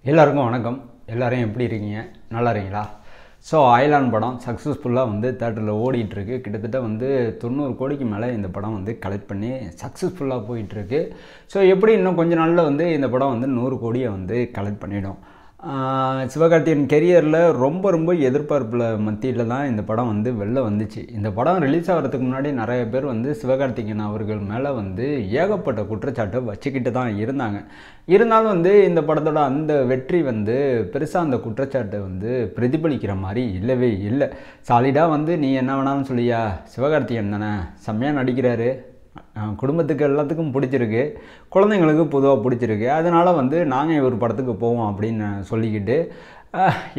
எல்லாருக்கும் வணக்கம். எல்லாரும் எப்படி இருக்கீங்க? நல்லா இருக்கீங்களா? ஸோ அயலான் படம் சக்ஸஸ்ஃபுல்லாக வந்து தேட்டரில் ஓடிட்டுருக்கு. கிட்டத்தட்ட வந்து 90 கோடிக்கு மேலே இந்த படம் வந்து கலெக்ட் பண்ணி சக்ஸஸ்ஃபுல்லாக போயிட்டுருக்கு. ஸோ எப்படி இன்னும் கொஞ்ச நாளில் வந்து இந்த படம் வந்து 100 கோடியை வந்து கலெக்ட் பண்ணிடும். சிவகார்த்திகேயன் கெரியரில் ரொம்ப எதிர்பார்ப்பில் மத்தியில் தான் இந்த படம் வந்து வெளில வந்துச்சு. இந்த படம் ரிலீஸ் ஆகிறதுக்கு முன்னாடி நிறைய பேர் வந்து சிவகார்த்திகேயன் அவர்கள் மேலே வந்து ஏகப்பட்ட குற்றச்சாட்டை வச்சுக்கிட்டு தான் இருந்தாங்க. இருந்தாலும் வந்து இந்த படத்தோட அந்த வெற்றி வந்து பெருசாக அந்த குற்றச்சாட்டை வந்து பிரதிபலிக்கிற மாதிரி இல்லவே இல்லை. சாலிடாக வந்து நீ என்ன வேணாலும் சொல்லியா, சிவகார்த்திகேயன் தானே செம்மையாக நடிக்கிறாரு, குடும்பத்துக்கு எல்லாத்துக்கும் பிடிச்சிருக்கு, குழந்தைங்களுக்கு பொதுவாக பிடிச்சிருக்கு, அதனால் வந்து நாங்கள் ஒரு படத்துக்கு போவோம் அப்படின்னு சொல்லிக்கிட்டு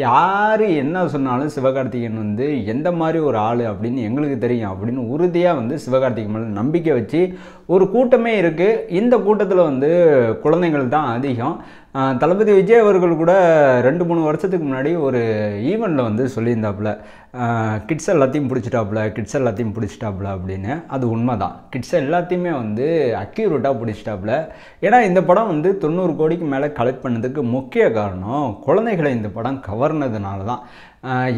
யார் என்ன சொன்னாலும் சிவகார்த்திகேயன் வந்து எந்த மாதிரி ஒரு ஆள் அப்படின்னு எங்களுக்கு தெரியும் அப்படின்னு உறுதியாக வந்து சிவகார்த்திகேயன் மேலே நம்பிக்கை வச்சு ஒரு கூட்டமே இருக்குது. இந்த கூட்டத்தில் வந்து குழந்தைகள் தான் அதிகம். தளபதி விஜய் அவர்கள் கூட 2-3 வருஷத்துக்கு முன்னாடி ஒரு ஈவெண்ட்டில் வந்து சொல்லியிருந்தாப்புல, கிட்ஸ் எல்லாத்தையும் பிடிச்சிட்டாப்புல அப்படின்னு. அது உண்மை தான். கிட்ஸ் எல்லாத்தையுமே வந்து அக்யூரேட்டாக பிடிச்சிட்டாப்புல. ஏன்னா இந்த படம் வந்து 90 கோடிக்கு மேலே கலெக்ட் பண்ணதுக்கு முக்கிய காரணம் குழந்தைகளை இந்த படம் கவர்னதுனால தான்.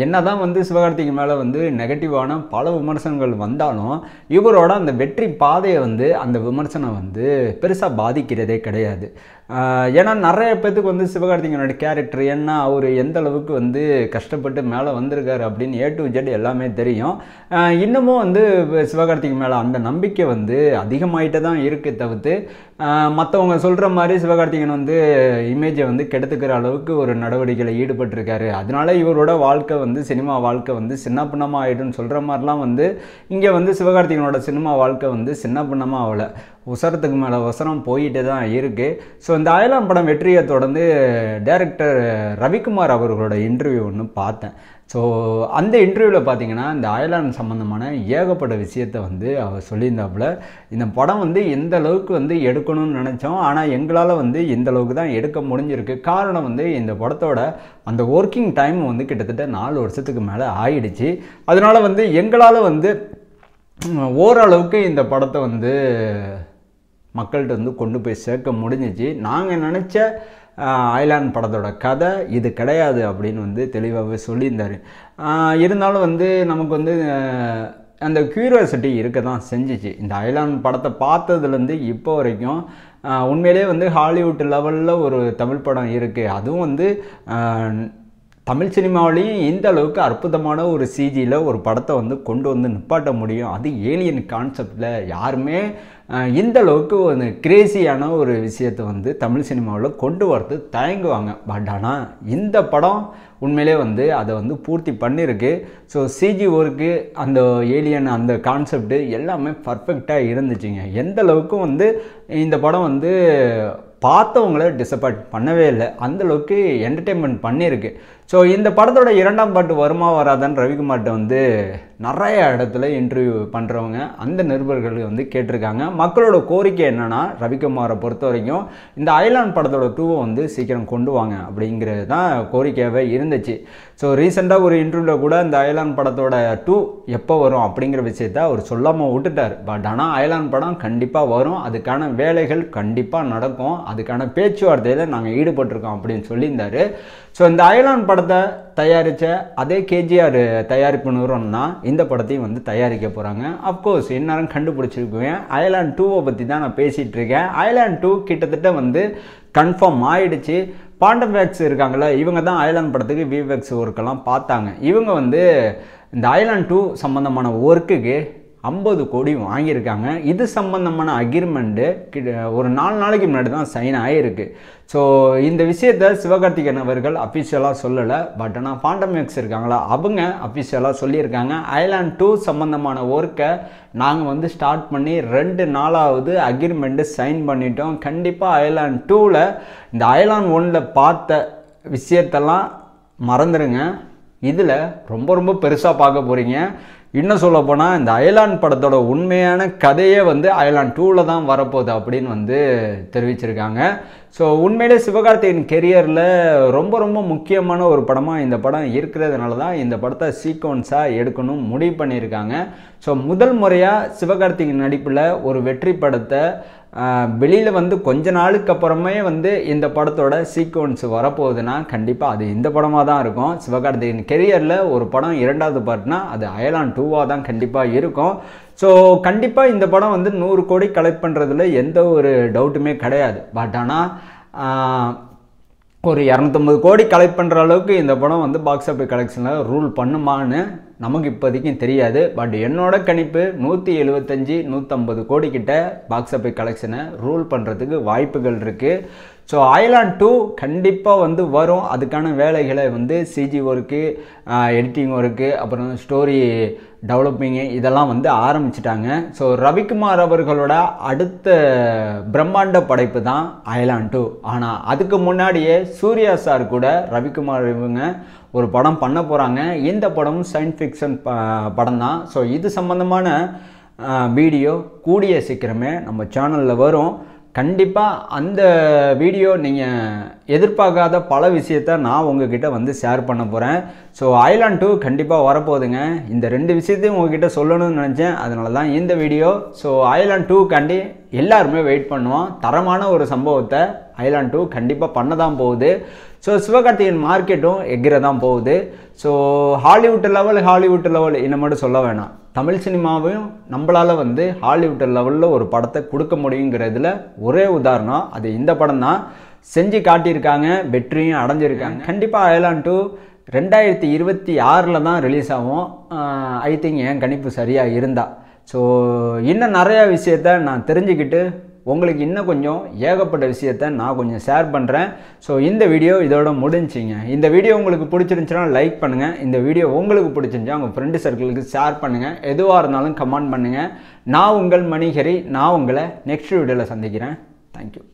என்ன தான் வந்து சிவகார்த்திகேயன் மேலே வந்து நெகட்டிவான பல விமர்சனங்கள் வந்தாலும் இவரோட அந்த வெற்றி பாதையை வந்து அந்த விமர்சனம் வந்து பெருசாக பாதிக்கிறதே கிடையாது. ஏன்னா நிறைய பேத்துக்கு வந்து சிவகார்த்திகேயனோட கேரக்டர் என்ன, அவர் எந்த அளவுக்கு வந்து கஷ்டப்பட்டு மேலே வந்திருக்காரு அப்படின்னு A to Z எல்லாமே தெரியும். இன்னமும் வந்து சிவகார்த்திகேயன் மேலே அந்த நம்பிக்கை வந்து அதிகமாகிட்டே தான் இருக்குது. தவிர்த்து மற்றவங்க சொல்கிற மாதிரி சிவகார்த்திகேயன் வந்து இமேஜை வந்து கெடுத்துக்கிற அளவுக்கு ஒரு நடவடிக்கையில் ஈடுபட்டிருக்காரு, அதனால இவரோட வாழ்க்கை வந்து சினிமா வாழ்க்கை வந்து சின்ன பின்னமாக ஆகிடும்னு சொல்கிற மாதிரிலாம் வந்து இங்கே வந்து சிவகார்த்திகேயனோட சினிமா வாழ்க்கை வந்து சின்ன பின்னமாக ஆகலை, உசரத்துக்கு மேலே உசரம் போயிட்டே தான் இருக்குது. ஸோ இந்த அயலான் படம் வெற்றியை தொடர்ந்து டைரக்டர் ரவிக்குமார் அவர்களோட இன்டர்வியூ ஒன்று பார்த்தேன். ஸோ அந்த இன்டர்வியூவில் பார்த்தீங்கன்னா இந்த அயலான் சம்மந்தமான ஏகப்பட்ட விஷயத்தை வந்து அவர் சொல்லியிருந்தாப்புல. இந்த படம் வந்து எந்த அளவுக்கு வந்து எடுக்கணும்னு நினச்சோம், ஆனால் எங்களால் வந்து இந்த அளவுக்கு தான் எடுக்க முடிஞ்சிருக்கு. காரணம் வந்து இந்த படத்தோட அந்த ஒர்க்கிங் டைம் வந்து கிட்டத்தட்ட 4 வருஷத்துக்கு மேலே ஆயிடுச்சு. அதனால் வந்து எங்களால் வந்து ஓரளவுக்கு இந்த படத்தை வந்து மக்கள்கிட்ட வந்து கொண்டு போய் சேர்க்க முடிஞ்சிச்சு. நாங்கள் நினச்ச அயலான் படத்தோட கதை இது கிடையாது அப்படின்னு வந்து தெளிவாகவே சொல்லியிருந்தார். இருந்தாலும் வந்து நமக்கு வந்து அந்த க்யூரியாசிட்டி இருக்க தான் செஞ்சிச்சு. இந்த அயலான் படத்தை பார்த்ததுலேருந்து இப்போ வரைக்கும் உண்மையிலே வந்து ஹாலிவுட் லெவலில் ஒரு தமிழ் படம் இருக்குது, அதுவும் வந்து தமிழ் சினிமாவிலையும் இந்த அளவுக்கு அற்புதமான ஒரு சிஜியில் ஒரு படத்தை வந்து கொண்டு வந்து நிப்பாட்ட முடியும், அது ஏலியன் கான்செப்டில் யாருமே இந்த அளவுக்கு ஒரு கிரேசியான ஒரு விஷயத்தை வந்து தமிழ் சினிமாவில் கொண்டு வரது தயங்குவாங்க. பட் ஆனால் இந்த படம் உண்மையிலே வந்து அதை வந்து பூர்த்தி பண்ணியிருக்கு. ஸோ சிஜி ஒர்க்கு, அந்த ஏலியன், அந்த கான்செப்டு எல்லாமே பர்ஃபெக்டாக இருந்துச்சுங்க. எந்த அளவுக்கும் வந்து இந்த படம் வந்து பார்த்தவங்கள டிசப்பாயிண்ட் பண்ணவே இல்லை, அந்தளவுக்கு என்டர்டெயின்மெண்ட் பண்ணியிருக்கு. ஸோ இந்த படத்தோட 2ஆம் பாட்டு வருமா வராதான்னு ரவிக்குமார்கிட்ட வந்து நிறைய இடத்துல இன்டர்வியூ பண்ணுறவங்க அந்த நிருபர்கள் வந்து கேட்டிருக்காங்க. மக்களோட கோரிக்கை என்னென்னா, ரவிக்குமாரை பொறுத்த வரைக்கும் இந்த அயலான் படத்தோட 2 வந்து சீக்கிரம் கொண்டு வாங்க அப்படிங்கிறது தான் கோரிக்கையாகவே இருந்துச்சு. ஸோ ரீசெண்டாக ஒரு இன்டர்வியூவில் கூட இந்த அயலான் படத்தோட 2 எப்போ வரும் அப்படிங்கிற விஷயத்த அவர் சொல்லாமல் விட்டுட்டார். பட் ஆனால் அயலான் படம் கண்டிப்பாக வரும், அதுக்கான வேலைகள் கண்டிப்பாக நடக்கும், அதுக்கான பேச்சுவார்த்தையில் நாங்கள் ஈடுபட்டிருக்கோம் அப்படின்னு சொல்லியிருந்தார். ஸோ இந்த அயலான் படத்தை தயாரித்த அதே KGR தயாரிப்பு நிறுவனம் தான் இந்த படத்தையும் வந்து தயாரிக்க போகிறாங்க. அஃப்கோர்ஸ் இந்நேரம் கண்டுபிடிச்சிருக்குவேன், அயலான் 2 பற்றி தான் நான் பேசிகிட்டு இருக்கேன். அயலான் 2 கிட்டத்தட்ட வந்து கன்ஃபார்ம் ஆகிடுச்சு. பாண்டம் வேக்ஸ் இருக்காங்களே, இவங்க தான் அயலான் படத்துக்கு VFX ஒர்க்கெல்லாம் பார்த்தாங்க. இவங்க வந்து இந்த அயலான் 2 சம்மந்தமான ஒர்க்குக்கு 50 கோடி வாங்கியிருக்காங்க. இது சம்பந்தமான அக்ரிமெண்ட்டு ஒரு 4 நாளைக்கு முன்னாடி தான் சைன் ஆகிருக்கு. ஸோ இந்த விஷயத்தை சிவகார்த்திகேயன் அவர்கள் அஃபிஷியலாக சொல்லலை. பட் ஆனால் பாண்டம் வேக்ஸ் இருக்காங்களா, அவங்க அஃபிஷியலாக சொல்லியிருக்காங்க, அயலான் 2 சம்மந்தமான ஒர்க்கை நாங்கள் வந்து ஸ்டார்ட் பண்ணி 2 நாளாவது அக்ரிமெண்ட்டு சைன் பண்ணிட்டோம். கண்டிப்பாக அயலான் 2ல் இந்த அயலான் 1ல் பார்த்த விஷயத்தெல்லாம் மறந்துடுங்க, இதில் ரொம்ப பெருசாக பார்க்க போகிறீங்க. இன்னும் சொல்ல போனால் இந்த அயலான் படத்தோட உண்மையான கதையே வந்து அயலான் 2ல் தான் வரப்போகுது அப்படின்னு வந்து தெரிவிச்சிருக்காங்க. ஸோ உண்மையிலே சிவகார்த்திகேயன் கெரியரில் ரொம்ப முக்கியமான ஒரு படமாக இந்த படம் இருக்கிறதுனால தான் இந்த படத்தை சீக்வன்ஸாக எடுக்கணும் முடிவு பண்ணியிருக்காங்க. ஸோ முதல் முறையாக சிவகார்த்திகேயன் நடிப்பில் ஒரு வெற்றி படத்தை வெளியில் வந்து கொஞ்ச நாளுக்கு அப்புறமே வந்து இந்த படத்தோட சீக்வன்ஸ் வரப்போகுதுன்னா கண்டிப்பாக அது இந்த படமாக தான் இருக்கும். சிவகார்த்திகேயன் கெரியரில் ஒரு படம் 2வது பார்ட்னா அது அயலான் 2வாக தான் கண்டிப்பாக இருக்கும். ஸோ கண்டிப்பாக இந்த படம் வந்து 100 கோடி கலெக்ட் பண்ணுறதுல எந்த ஒரு டவுட்டுமே கிடையாது. பட் ஆனால் ஒரு 250 கோடி கலெக்ட் பண்ணுற அளவுக்கு இந்த படம் வந்து பாக்ஸ் ஆஃபீஸ் கலெக்ஷனில் ரூல் பண்ணுமான்னு நமக்கு இப்போதைக்கும் தெரியாது. பட் என்னோட கணிப்பு 175 150 கோடி கிட்ட பாக்ஸ் ஆஃபீஸ் கலெக்ஷனை ரூல் பண்ணுறதுக்கு வாய்ப்புகள் இருக்குது. ஸோ அயலான் 2 கண்டிப்பாக வந்து வரும். அதுக்கான வேலைகளை வந்து சிஜி ஒர்க்கு, எடிட்டிங் ஒர்க்கு, அப்புறம் ஸ்டோரி டெவலப்பிங்கு இதெல்லாம் வந்து ஆரம்பிச்சிட்டாங்க. ஸோ ரவிக்குமார் அவர்களோட அடுத்த பிரம்மாண்ட படைப்பு தான் அயலான் 2. ஆனால் அதுக்கு முன்னாடியே சூர்யா சார் கூட ரவிக்குமார் இவங்க ஒரு படம் பண்ண போகிறாங்க. இந்த படமும் சயின்ஸ் ஃபிக்ஷன் படம் தான். ஸோ இது சம்மந்தமான வீடியோ கூடிய சீக்கிரமே நம்ம சேனலில் வரும். கண்டிப்பாக அந்த வீடியோ நீங்கள் எதிர்பார்க்காத பல விஷயத்த நான் உங்ககிட்ட வந்து ஷேர் பண்ண போகிறேன். ஸோ அயலான் 2 கண்டிப்பாக வரப்போகுதுங்க. இந்த 2 விஷயத்தையும் உங்ககிட்ட சொல்லணும்னு நினச்சேன், அதனால தான் இந்த வீடியோ. ஸோ அயலான் 2காண்டி எல்லாருமே வெயிட் பண்ணுவோம். தரமான ஒரு சம்பவத்தை அயலான் 2 கண்டிப்பாக பண்ண தான் போகுது. ஸோ சிவகார்த்திகேயன் மார்க்கெட்டும் எகிர தான் போகுது. ஸோ ஹாலிவுட் லெவல் என்ன மட்டும் சொல்ல வேணாம், தமிழ் சினிமாவையும் நம்மளால் வந்து ஹாலிவுட் லெவலில் ஒரு படத்தை கொடுக்க முடியுங்கிறதுல ஒரே உதாரணம் அது இந்த படம் தான். செஞ்சு காட்டியிருக்காங்க, வெற்றியும் அடைஞ்சிருக்காங்க. கண்டிப்பாக அயலான் 2 2026 தான் ரிலீஸ் ஆகும். ஐ திங்க் என் கணிப்பு சரியாக இருந்தா. ஸோ இன்னும் நிறையா விஷயத்த நான் தெரிஞ்சுக்கிட்டு உங்களுக்கு இன்னும் கொஞ்சம் ஏகப்பட்ட விஷயத்த நான் கொஞ்சம் ஷேர் பண்ணுறேன். ஸோ இந்த வீடியோ இதோட முடிஞ்சிங்க. இந்த வீடியோ உங்களுக்கு பிடிச்சிருந்துச்சுன்னா லைக் பண்ணுங்கள். இந்த வீடியோ உங்களுக்கு பிடிச்சிருந்துச்சா உங்கள் ஃப்ரெண்டு சர்க்கிளுக்கு ஷேர் பண்ணுங்கள். எதுவாக இருந்தாலும் கமெண்ட் பண்ணுங்கள். நான் உங்கள் மணிஹரி. நான் உங்களை நெக்ஸ்ட் வீடியோவில் சந்திக்கிறேன். தேங்க்யூ.